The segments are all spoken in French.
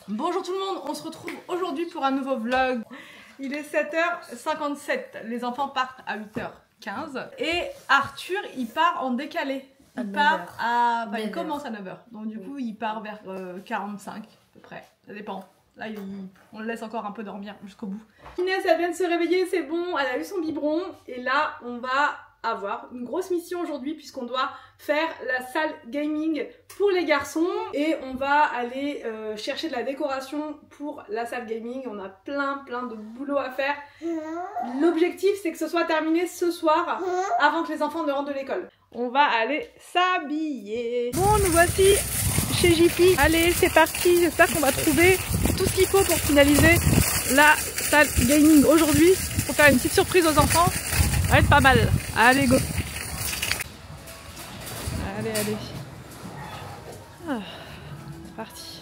Bonjour tout le monde, on se retrouve aujourd'hui pour un nouveau vlog. Il est 7h57, les enfants partent à 8h15 et Arthur il part en décalé. Il commence à 9h, donc du coup il part vers 45 à peu près, ça dépend. Là on le laisse encore un peu dormir jusqu'au bout. Inès elle vient de se réveiller, c'est bon, elle a eu son biberon et là on va avoir une grosse mission aujourd'hui puisqu'on doit faire la salle gaming pour les garçons et on va aller chercher de la décoration pour la salle gaming. On a plein de boulot à faire. L'objectif c'est que ce soit terminé ce soir avant que les enfants ne rentrent de l'école. On va aller s'habiller. Bon, nous voici chez Jiffy. Allez, c'est parti. J'espère qu'on va trouver tout ce qu'il faut pour finaliser la salle gaming aujourd'hui pour faire une petite surprise aux enfants. Ça va être pas mal. Allez, go. Allez. Ah, c'est parti.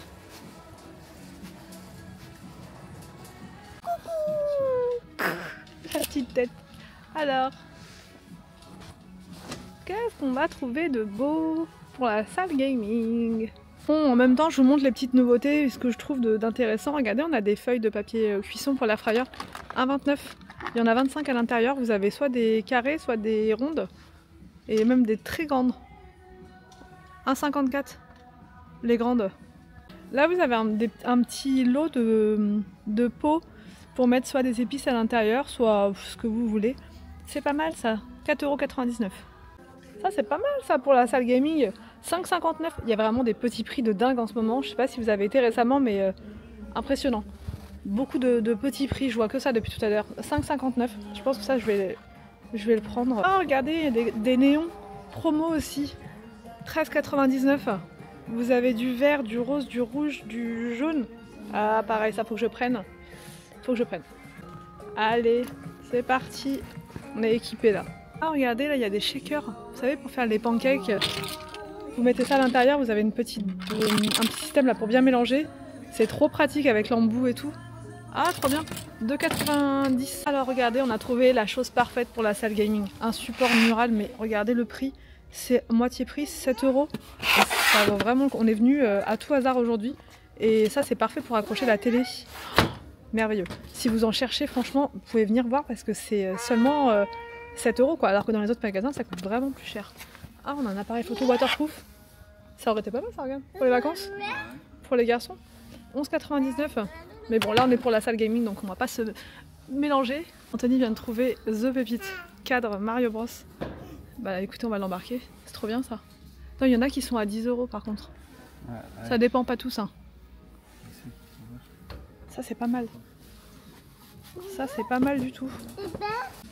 Coucou. La petite tête. Alors, qu'est-ce qu'on va trouver de beau pour la salle gaming? Bon, en même temps, je vous montre les petites nouveautés, ce que je trouve d'intéressant. Regardez, on a des feuilles de papier cuisson pour l'air fryer. 1,29. Il y en a 25 à l'intérieur. Vous avez soit des carrés, soit des rondes. Et même des très grandes. 1,54. Les grandes. Là, vous avez un petit lot de pots pour mettre soit des épices à l'intérieur, soit ce que vous voulez. C'est pas mal ça. 4,99 €. Ça, c'est pas mal ça pour la salle gaming. 5,59 €. Il y a vraiment des petits prix de dingue en ce moment. Je sais pas si vous avez été récemment, mais impressionnant. Beaucoup de petits prix. Je vois que ça depuis tout à l'heure. 5,59 €. Je pense que ça, je vais le prendre. Oh, regardez, il y a des néons promo aussi. 13,99 €. Vous avez du vert, du rose, du rouge, du jaune. Ah, pareil, ça faut que je prenne. Allez, c'est parti. On est équipé là. Ah, regardez, là, il y a des shakers. Vous savez, pour faire les pancakes, vous mettez ça à l'intérieur. Vous avez un petit système là pour bien mélanger. C'est trop pratique avec l'embout et tout. Ah, trop bien. 2,90 €. Alors, regardez, on a trouvé la chose parfaite pour la salle gaming. Un support mural, mais regardez le prix. C'est moitié prix, 7 €. Ça vaut vraiment qu'on est venu à tout hasard aujourd'hui. Et ça, c'est parfait pour accrocher la télé. Merveilleux. Si vous en cherchez, franchement, vous pouvez venir voir parce que c'est seulement 7 € quoi. Alors que dans les autres magasins, ça coûte vraiment plus cher. Ah, on a un appareil photo waterproof. Ça aurait été pas mal, ça, regarde. Pour les vacances. Pour les garçons. 11,99 €. Mais bon, là, on est pour la salle gaming, donc on va pas se mélanger. Anthony vient de trouver The Pépite. Cadre Mario Bros. Bah écoutez, on va l'embarquer. C'est trop bien, ça. Non, il y en a qui sont à 10 € par contre. Ouais. Ça dépend pas tous, hein. Ça, c'est pas mal. Ça, c'est pas mal du tout.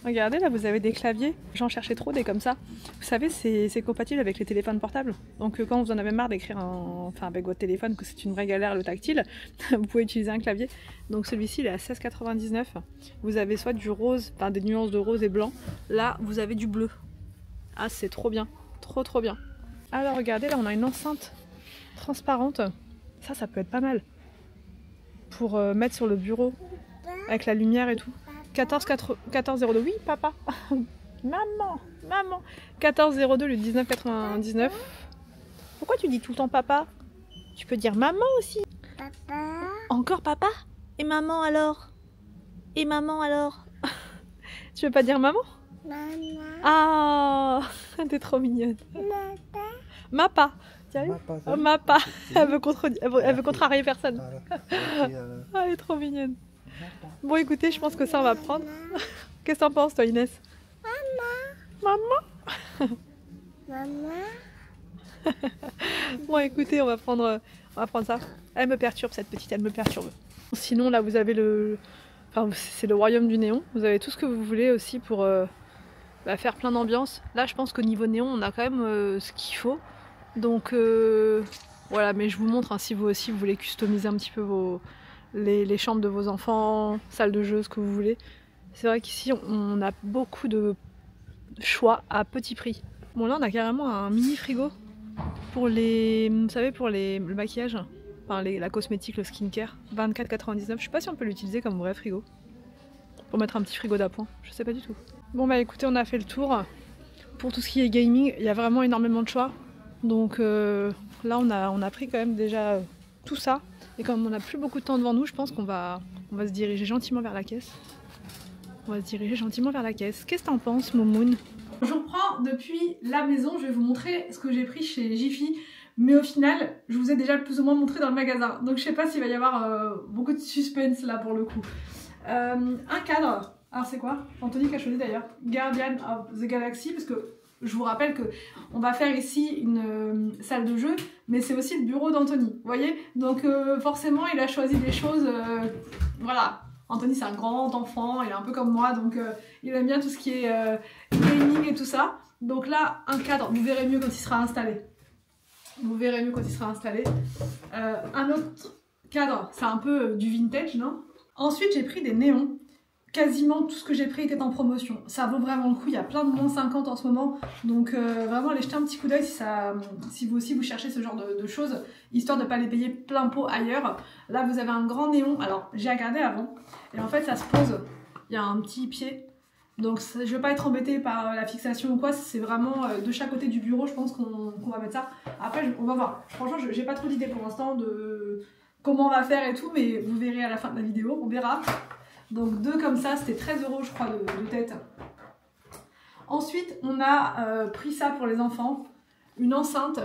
Regardez, là, vous avez des claviers. J'en cherchais trop, des comme ça. Vous savez, c'est compatible avec les téléphones portables. Donc, quand vous en avez marre d'écrire avec votre téléphone, que c'est une vraie galère le tactile, vous pouvez utiliser un clavier. Donc, celui-ci, il est à 16,99 €. Vous avez soit du rose, enfin des nuances de rose et blanc. Là, vous avez du bleu. Ah, c'est trop bien. Trop bien. Alors, regardez, là, on a une enceinte transparente. Ça peut être pas mal. Pour mettre sur le bureau. Avec la lumière et tout. 14,02 €. Oui, papa. Maman. 14,02 € le 19,99 €. Pourquoi tu dis tout le temps papa? Tu peux dire maman aussi. Papa. Encore papa? Et maman alors? Tu veux pas dire maman? Maman. Ah, t'es trop mignonne. Mappa. Mappa. Elle veut contrarier personne. Ah, elle est trop mignonne. Bon, écoutez, je pense que ça on va prendre. Qu'est-ce que t'en penses, toi, Inès? Maman. Bon, écoutez, on va prendre ça. Elle me perturbe, cette petite, elle me perturbe. Sinon, là, vous avez c'est le royaume du néon. Vous avez tout ce que vous voulez aussi pour faire plein d'ambiance. Là, je pense qu'au niveau néon, on a quand même ce qu'il faut. Donc, voilà, mais je vous montre, hein, si vous aussi, vous voulez customiser un petit peu les chambres de vos enfants, salle de jeu, ce que vous voulez. C'est vrai qu'ici on a beaucoup de choix à petit prix. Bon, là on a carrément un mini frigo pour vous savez, pour le maquillage, enfin la cosmétique, le skincare. 24,99 €. Je sais pas si on peut l'utiliser comme vrai frigo. Pour mettre un petit frigo d'appoint, je sais pas du tout. Bon, bah écoutez, on a fait le tour. Pour tout ce qui est gaming, il y a vraiment énormément de choix. Donc là on a pris quand même déjà tout ça. Et comme on n'a plus beaucoup de temps devant nous, je pense qu'on va se diriger gentiment vers la caisse. On va se diriger gentiment vers la caisse. Qu'est-ce que t'en penses, Momoun? Je reprends depuis la maison, je vais vous montrer ce que j'ai pris chez Jiffy. Mais au final, je vous ai déjà plus ou moins montré dans le magasin. Donc je sais pas s'il va y avoir beaucoup de suspense là pour le coup. Un cadre. Alors c'est quoi? Anthony qui a choisi d'ailleurs. Guardian of the Galaxy, parce que je vous rappelle que on va faire ici une salle de jeu, mais c'est aussi le bureau d'Anthony, vous voyez? Donc forcément il a choisi des choses, voilà. Anthony c'est un grand enfant, il est un peu comme moi, donc il aime bien tout ce qui est gaming et tout ça. Donc là, un cadre, vous verrez mieux quand il sera installé. Vous verrez mieux quand il sera installé. Un autre cadre, c'est un peu du vintage, non? Ensuite j'ai pris des néons. Quasiment tout ce que j'ai pris était en promotion. Ça vaut vraiment le coup, il y a plein de moins 50 en ce moment. Donc vraiment allez jeter un petit coup d'œil si vous aussi vous cherchez ce genre de choses, histoire de ne pas les payer plein pot ailleurs. Là vous avez un grand néon, alors j'ai regardé avant, et en fait ça se pose, il y a un petit pied. Donc je ne vais pas être embêtée par la fixation ou quoi, c'est vraiment de chaque côté du bureau, je pense qu'on va mettre ça. Après on va voir, franchement j'ai pas trop d'idées pour l'instant de comment on va faire et tout, mais vous verrez à la fin de la vidéo, on verra. Donc 2 comme ça, c'était 13 € je crois de tête. Ensuite, on a pris ça pour les enfants, une enceinte.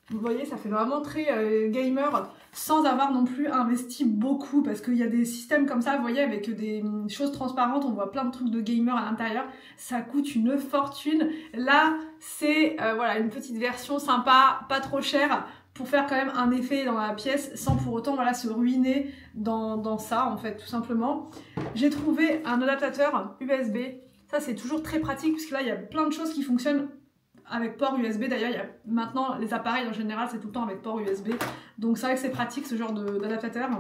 Vous voyez, ça fait vraiment très gamer, sans avoir non plus investi beaucoup, parce qu'il y a des systèmes comme ça, vous voyez, avec des choses transparentes, on voit plein de trucs de gamer à l'intérieur. Ça coûte une fortune. Là, c'est voilà, une petite version sympa, pas trop chère, pour faire quand même un effet dans la pièce sans pour autant voilà, se ruiner dans ça en fait tout simplement. J'ai trouvé un adaptateur USB, ça c'est toujours très pratique puisque là il y a plein de choses qui fonctionnent avec port USB. D'ailleurs maintenant les appareils en général c'est tout le temps avec port USB, donc c'est vrai que c'est pratique ce genre d'adaptateur.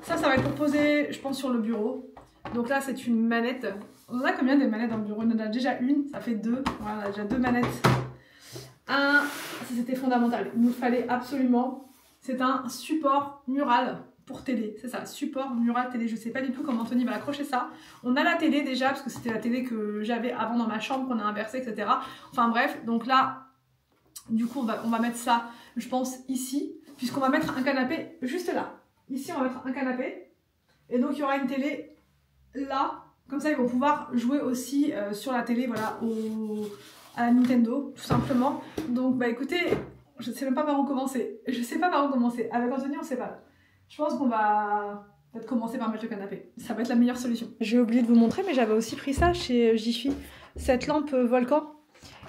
Ça va être pour poser je pense sur le bureau. Donc là c'est une manette, on a combien des manettes dans le bureau? On en a déjà une, ça fait 2, voilà, on a déjà 2 manettes. C'était fondamental, il nous fallait absolument, c'est un support mural pour télé, c'est ça, support mural télé, je sais pas du tout comment Anthony va accrocher ça. On a la télé déjà, parce que c'était la télé que j'avais avant dans ma chambre, qu'on a inversée, etc. Enfin bref, donc là, du coup on va mettre ça, je pense, ici, puisqu'on va mettre un canapé juste là. Ici on va mettre un canapé, et donc il y aura une télé là, comme ça ils vont pouvoir jouer aussi sur la télé, voilà, à la Nintendo, tout simplement. Donc bah écoutez, je sais même pas par où commencer. Je sais pas par où commencer. Avec Anthony, on sait pas. Je pense qu'on va peut-être commencer par mettre le canapé. Ça va être la meilleure solution. J'ai oublié de vous montrer, mais j'avais aussi pris ça chez Jiffy. Cette lampe Volcan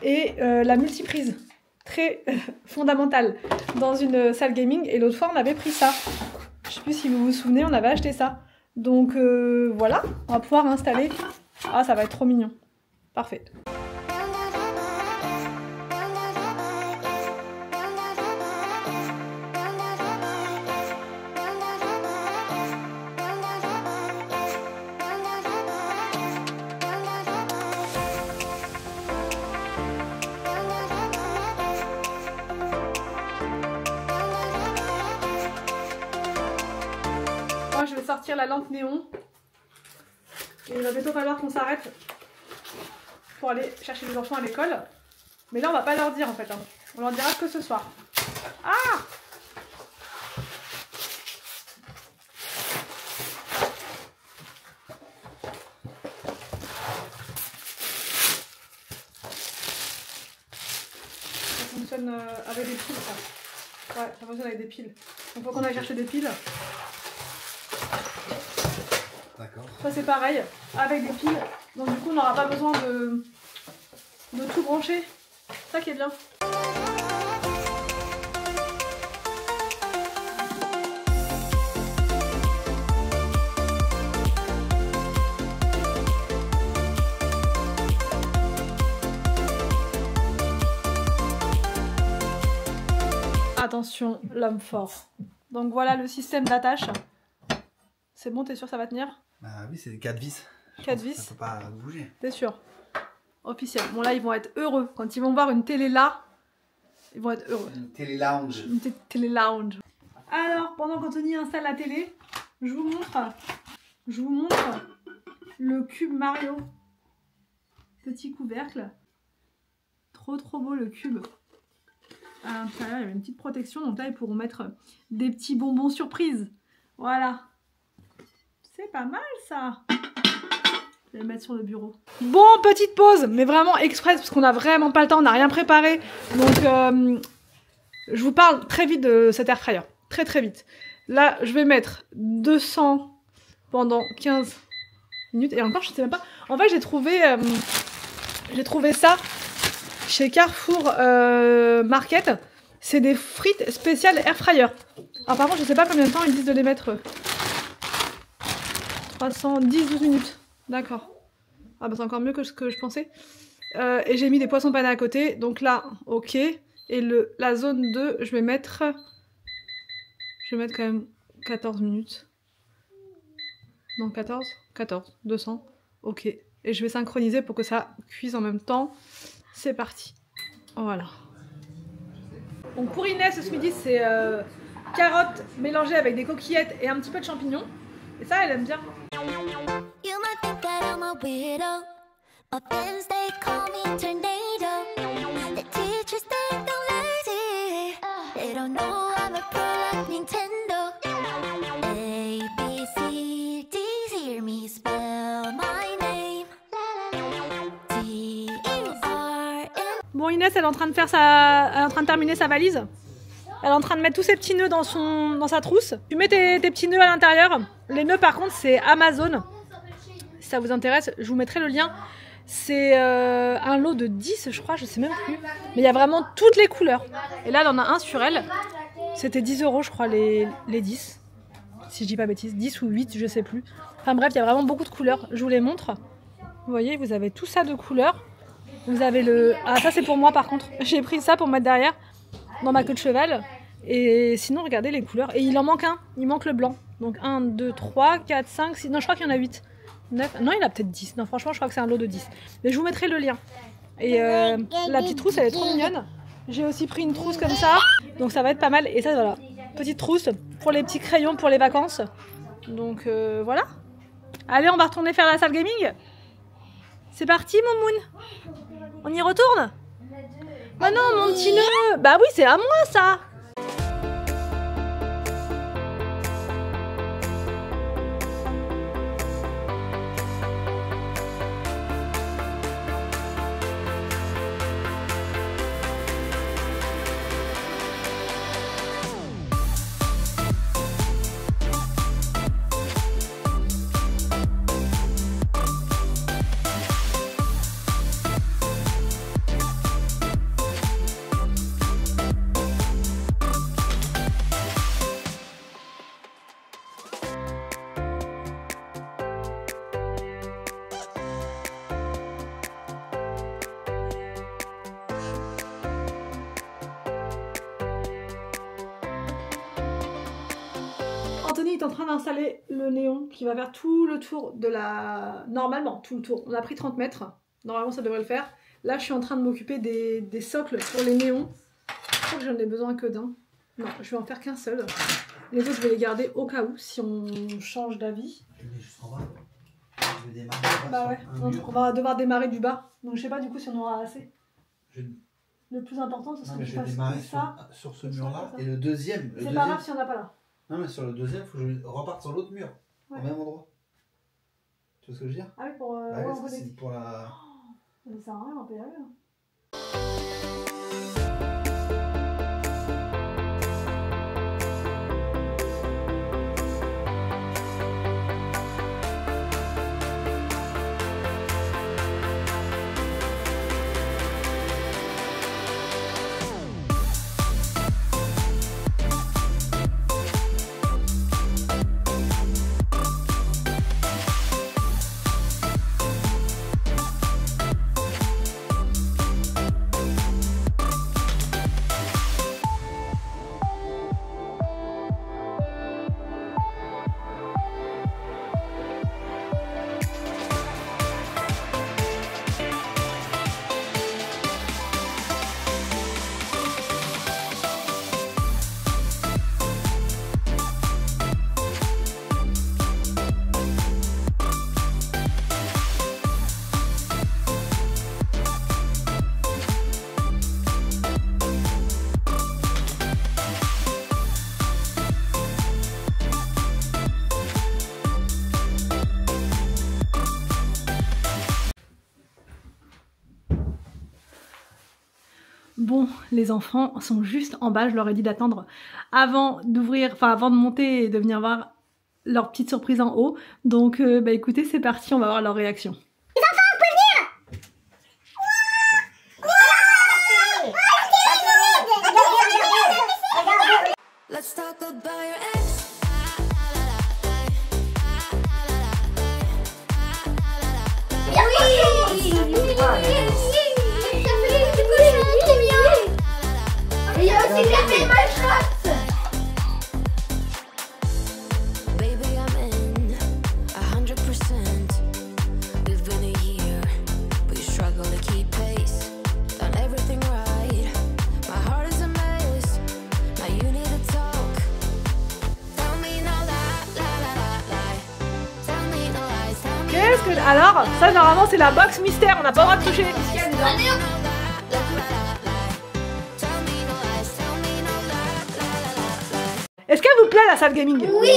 et la multiprise. Très fondamentale dans une salle gaming. Et l'autre fois, on avait pris ça. Je sais plus si vous vous souvenez, on avait acheté ça. Donc voilà, on va pouvoir installer. Ah, ça va être trop mignon. Parfait. Je vais sortir la lampe néon et il va bientôt falloir qu'on s'arrête pour aller chercher les enfants à l'école, mais là on va pas leur dire en fait, hein. On leur dira que ce soir. Ah, ça fonctionne avec des piles ça. Ouais, ça fonctionne avec des piles, donc faut qu'on aille chercher des piles. Ça c'est pareil, avec des piles, donc du coup on n'aura pas besoin de tout brancher, c'est ça qui est bien. Attention, l'homme fort. Donc voilà le système d'attache. C'est bon, t'es sûr que ça va tenir? Bah oui, c'est 4 vis. 4 vis. Ça peut pas bouger. T'es sûr? Officiel. Bon là, ils vont être heureux. Quand ils vont voir une télé là, ils vont être heureux. Une télé lounge. Une télé lounge. Alors, pendant qu'Anthony installe la télé, je vous montre le cube Mario. Petit couvercle. Trop beau le cube. À l'intérieur, il y avait une petite protection. Donc là, ils pourront mettre des petits bonbons surprises. Voilà. C'est pas mal, ça. Je vais le mettre sur le bureau. Bon, petite pause, mais vraiment express, parce qu'on a vraiment pas le temps, on n'a rien préparé. Donc, je vous parle très vite de cet air fryer. Très très vite. Là, je vais mettre 200 pendant 15 minutes. Et encore, je sais même pas. En fait, j'ai trouvé ça chez Carrefour Market. C'est des frites spéciales air fryer. Alors par contre, je sais pas combien de temps ils disent de les mettre. 310-12 minutes. D'accord. Ah bah c'est encore mieux que ce que je pensais. Et j'ai mis des poissons panés à côté. Donc là, ok. Et la zone 2, je vais mettre quand même 14 minutes. Non, 14 14, 200. Ok. Et je vais synchroniser pour que ça cuise en même temps. C'est parti. Voilà. Donc pour Inès, ce midi, c'est carottes mélangées avec des coquillettes et un petit peu de champignons. Et ça, elle aime bien. You might think that I'm a weirdo. My friends, they call me tornado. The teachers think I'm lazy. They don't know I'm a pro like Nintendo. A, B, C, D, hear me spell my name. D, R, N. Bon, Inès, elle est en train de faire elle est en train de terminer sa valise. Elle est en train de mettre tous ses petits nœuds dans sa trousse. Tu mets tes petits nœuds à l'intérieur. Les nœuds, par contre, c'est Amazon. Si ça vous intéresse, je vous mettrai le lien. C'est un lot de 10, je crois, je sais même plus. Mais il y a vraiment toutes les couleurs. Et là, elle en a un sur elle. C'était 10 €, je crois, les 10. Si je dis pas bêtise, 10 ou 8, je sais plus. Enfin bref, il y a vraiment beaucoup de couleurs. Je vous les montre. Vous voyez, vous avez tout ça de couleurs. Vous avez le... Ah, ça c'est pour moi par contre. J'ai pris ça pour mettre derrière, dans ma queue de cheval. Et sinon, regardez les couleurs. Et il en manque un. Il manque le blanc. Donc 1, 2, 3, 4, 5, 6... Non, je crois qu'il y en a 8. 9... Non, il y en a peut-être 10. Non, franchement, je crois que c'est un lot de 10. Mais je vous mettrai le lien. Et la petite trousse, elle est trop mignonne. J'ai aussi pris une trousse comme ça. Donc ça va être pas mal. Et ça, voilà. Petite trousse pour les petits crayons pour les vacances. Donc voilà. Allez, on va retourner faire la salle gaming. C'est parti, mon Moon. On y retourne? Bah non, mon petit nœud. Bah oui, c'est à moi, ça. Anthony est en train d'installer le néon qui va faire tout le tour de la... Normalement, tout le tour. On a pris 30 mètres. Normalement, ça devrait le faire. Là, je suis en train de m'occuper des socles pour les néons. Je crois que j'en ai besoin que d'un. Non, je vais en faire qu'un seul. Les autres, je vais les garder au cas où, si on change d'avis. Je vais jusqu'en bas. Je vais démarrer. Bah ouais, on va devoir démarrer du bas. Donc je sais pas du coup si on aura assez. Le plus important, ce serait que je fasse ça. Sur ce mur-là. Et le deuxième. C'est pas grave si on n'a pas là. Non, mais sur le deuxième, il faut que je reparte sur l'autre mur. Ouais. Au même endroit. Tu vois ce que je veux dire? Ah oui, pour... Bah ouais, c'est pour la... Oh, ça sert à rien, on peut y arriver. Bon, les enfants sont juste en bas, je leur ai dit d'attendre avant d'ouvrir, enfin avant de monter et de venir voir leur petite surprise en haut. Donc bah écoutez, c'est parti, on va voir leur réaction. Les enfants, on peut venir. Let's talk about your ex. Et il y a aussi la fée malchotte. Baby, I'm in 100%. We've been a year, but you struggle to keep pace. Done everything right. My heart is a mess. Now you need to talk. Tell me no lie, lie, lie, lie. Tell me no lies, tell me. Qu'est-ce que... Alors, ça normalement c'est la box mystère, on n'a pas le droit de toucher. Allez, hop. Est-ce qu'elle vous plaît la salle gaming? Oui.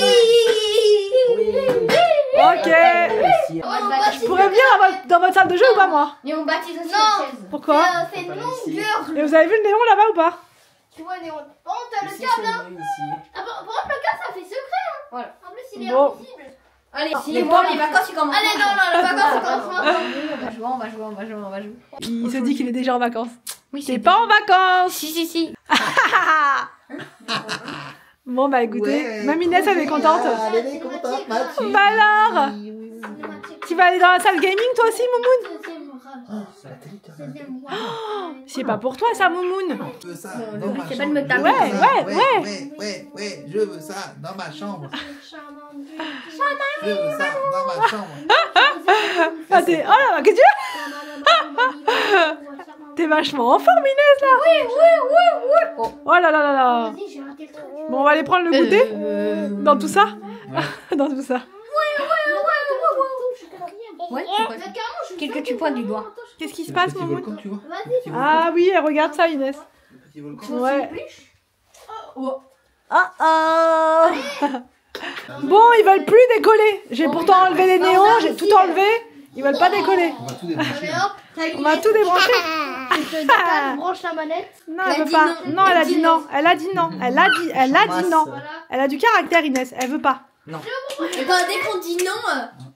Ok. Je pourrais venir dans votre salle de jeu ou pas moi? Et on baptise aussi Non. la chaise. Pourquoi? C'est une longueur. Et vous avez vu le néon là-bas ou pas? Tu vois, Néon. Oh, t'as le câble là. Ah, par contre, le câble, ça fait secret. Hein. Voilà. En plus, il est Bon. invisible. Allez, Si, les moi, vacances ils commencent. Allez, non, les vacances, ça commence maintenant. On va jouer. Il se dit qu'il est déjà en vacances. Oui, T'es pas en vacances. Si. Bon bah écoutez, même Inès elle est contente. Elle est contente, Mathieu. Bah alors, tu vas aller dans la salle gaming toi aussi Moumoun? C'est la télé, tiens. C'est pas pour toi ça Moumoun. Je veux ça le dans but, ma c'est chambre. pas de me taper. Ouais, Je veux ça dans ma chambre. Je veux ça dans ma chambre. Ah, t'es... Oh là, qu'est-ce que tu veux? T'es vachement en forme Inès là. Oui. Oh là là là là. Bon on va aller prendre le goûter dans tout ça. Dans tout ça. Ouais, qu'est-ce que tu pointes du doigt? Qu'est-ce qui se Le passe petit Moumoun? volcan, tu vois? Ah oui, elle regarde ça Inès. Le petit volcan. Ouais. Bon, ils veulent plus décoller. J'ai pourtant enlevé les néons, j'ai tout enlevé. Ils veulent pas décoller. On va tout débrancher. On va tout débrancher. Je branche la manette. Non, elle veut pas. Non, elle a dit non. Elle a dit non. Elle a dit non. Voilà. Elle a du caractère Inès. Elle veut pas. Et quand dès qu'on dit non,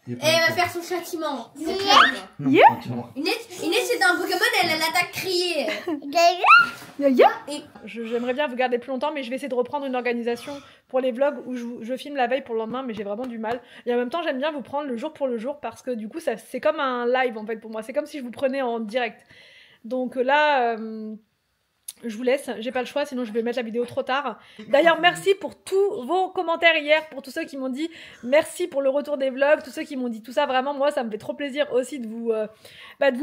elle va faire son châtiment. Yeah. Inès c'est un Pokémon, elle attaque crier. J'aimerais bien vous garder plus longtemps, mais je vais essayer de reprendre une organisation pour les vlogs où je filme la veille pour le lendemain, mais j'ai vraiment du mal. Et en même temps, j'aime bien vous prendre le jour pour le jour parce que du coup, c'est comme un live en fait pour moi. C'est comme si je vous prenais en direct. Donc là, je vous laisse. J'ai pas le choix, sinon je vais mettre la vidéo trop tard. D'ailleurs, merci pour tous vos commentaires hier, pour tous ceux qui m'ont dit merci pour le retour des vlogs, tous ceux qui m'ont dit tout ça. Vraiment, moi, ça me fait trop plaisir aussi de vous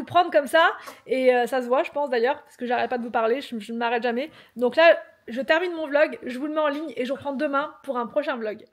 prendre comme ça. Et ça se voit, je pense d'ailleurs, parce que j'arrête pas de vous parler, je ne m'arrête jamais. Donc là, je termine mon vlog, je vous le mets en ligne et je reprends demain pour un prochain vlog.